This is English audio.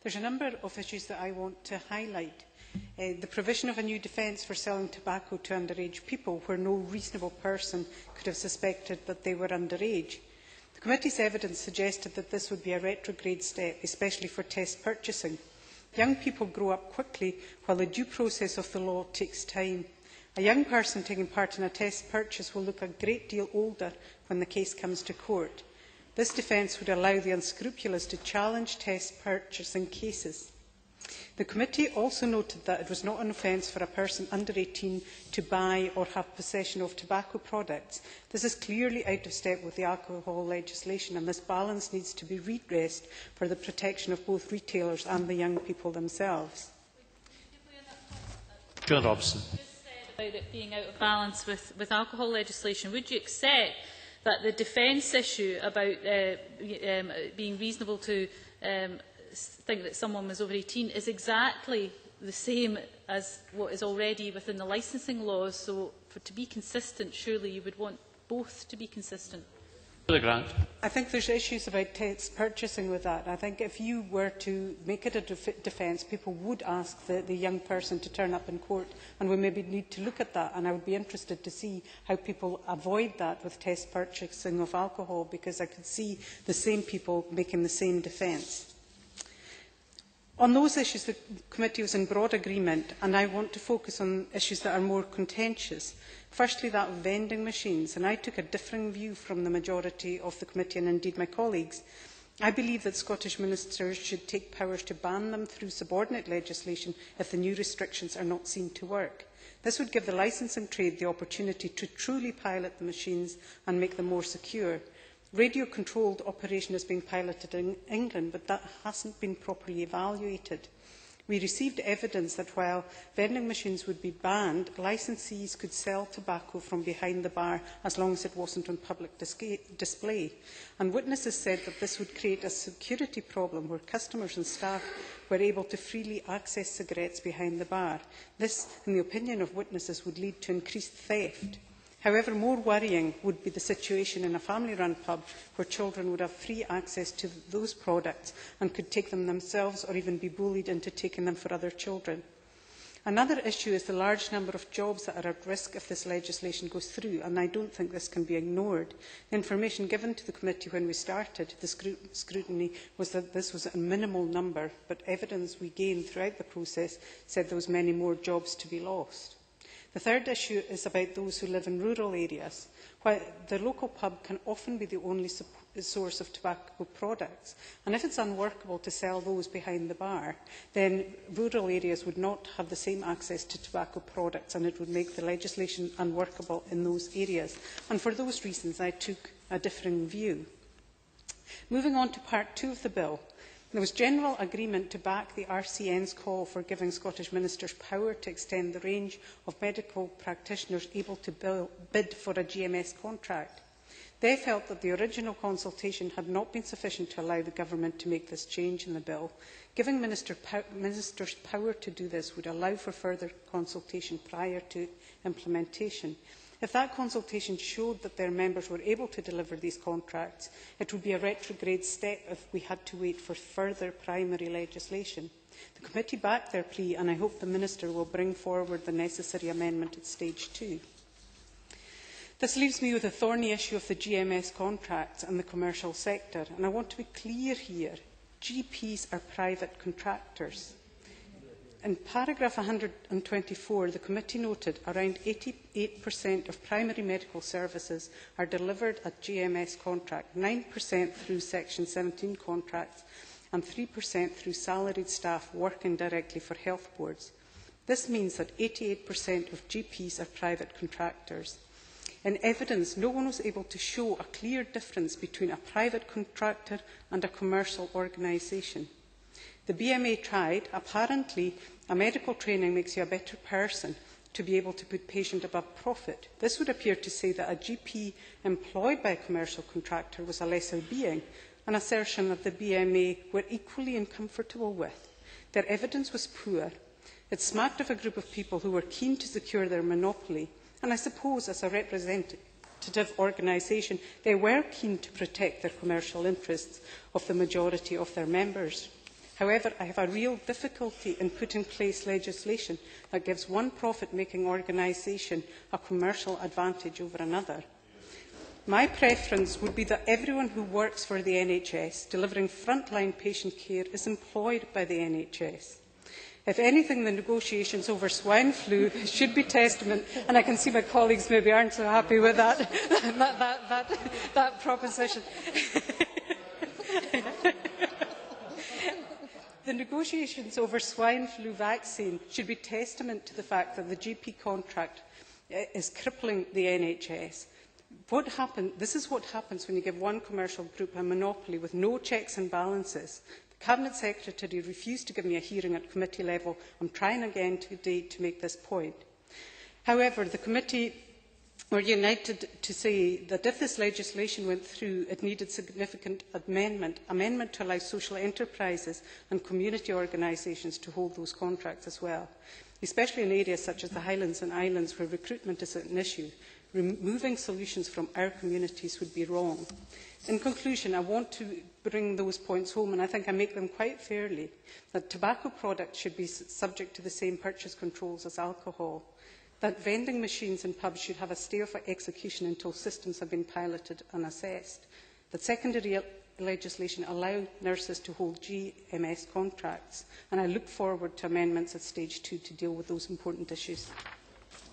There's a number of issues that I want to highlight. The provision of a new defence for selling tobacco to underage people, where no reasonable person could have suspected that they were underage. The committee's evidence suggested that this would be a retrograde step, especially for test purchasing. Young people grow up quickly, while the due process of the law takes time. A young person taking part in a test purchase will look a great deal older when the case comes to court. This defence would allow the unscrupulous to challenge test purchasing cases. The committee also noted that it was not an offence for a person under 18 to buy or have possession of tobacco products. This is clearly out of step with the alcohol legislation, and this balance needs to be redressed for the protection of both retailers and the young people themselves. John Robson. About it being out of balance with alcohol legislation, would you accept that the defence issue about being reasonable to think that someone was over 18 is exactly the same as what is already within the licensing laws? So, to be consistent, surely you would want both to be consistent. Rhoda Grant. I think there's issues about test purchasing with that. I think if you were to make it a defence, people would ask the young person to turn up in court, and we maybe need to look at that. And I would be interested to see how people avoid that with test purchasing of alcohol, because I could see the same people making the same defence. On those issues, the committee was in broad agreement, and I want to focus on issues that are more contentious. Firstly, that of vending machines, and I took a differing view from the majority of the committee and indeed my colleagues. I believe that Scottish ministers should take powers to ban them through subordinate legislation if the new restrictions are not seen to work. This would give the licensing trade the opportunity to truly pilot the machines and make them more secure. Radio-controlled operation is being piloted in England, but that hasn't been properly evaluated. We received evidence that while vending machines would be banned, licensees could sell tobacco from behind the bar as long as it wasn't on public display. And witnesses said that this would create a security problem where customers and staff were able to freely access cigarettes behind the bar. This, in the opinion of witnesses, would lead to increased theft. However, more worrying would be the situation in a family-run pub where children would have free access to those products and could take them themselves or even be bullied into taking them for other children. Another issue is the large number of jobs that are at risk if this legislation goes through, and I don't think this can be ignored. The information given to the committee when we started the scrutiny was that this was a minimal number, but evidence we gained throughout the process said there was many more jobs to be lost. The third issue is about those who live in rural areas. While the local pub can often be the only source of tobacco products, and if it's unworkable to sell those behind the bar, then rural areas would not have the same access to tobacco products, and it would make the legislation unworkable in those areas. And for those reasons, I took a differing view. Moving on to part 2 of the bill. There was general agreement to back the RCN's call for giving Scottish ministers power to extend the range of medical practitioners able to bid for a GMS contract. They felt that the original consultation had not been sufficient to allow the government to make this change in the bill. Giving ministers power to do this would allow for further consultation prior to implementation. If that consultation showed that their members were able to deliver these contracts, it would be a retrograde step if we had to wait for further primary legislation. The committee backed their plea, and I hope the Minister will bring forward the necessary amendment at stage 2. This leaves me with the thorny issue of the GMS contracts and the commercial sector, and I want to be clear here. GPs are private contractors. In paragraph 124, the committee noted around 88% of primary medical services are delivered at GMS contract, 9% through Section 17 contracts and 3% through salaried staff working directly for health boards. This means that 88% of GPs are private contractors. In evidence, no one was able to show a clear difference between a private contractor and a commercial organisation. The BMA tried. Apparently, a medical training makes you a better person to be able to put patient above profit. This would appear to say that a GP employed by a commercial contractor was a lesser being, an assertion that the BMA were equally uncomfortable with. Their evidence was poor. It smacked of a group of people who were keen to secure their monopoly, and I suppose as a representative organisation, they were keen to protect the commercial interests of the majority of their members. However, I have a real difficulty in putting in place legislation that gives one profit-making organisation a commercial advantage over another. My preference would be that everyone who works for the NHS delivering frontline patient care is employed by the NHS. If anything, the negotiations over swine flu should be testament, and I can see my colleagues maybe aren't so happy with that proposition. The negotiations over swine flu vaccine should be testament to the fact that the GP contract is crippling the NHS. This is what happens when you give one commercial group a monopoly with no checks and balances. The Cabinet Secretary refused to give me a hearing at committee level. I'm trying again today to make this point. However, the committee were united to say that if this legislation went through, it needed significant amendment to allow social enterprises and community organisations to hold those contracts as well, especially in areas such as the Highlands and Islands where recruitment is an issue. Removing solutions from our communities would be wrong. In conclusion, I want to bring those points home, and I think I make them quite fairly, that tobacco products should be subject to the same purchase controls as alcohol, that vending machines in pubs should have a stay of execution until systems have been piloted and assessed, that secondary legislation allow nurses to hold GMS contracts, and I look forward to amendments at stage 2 to deal with those important issues.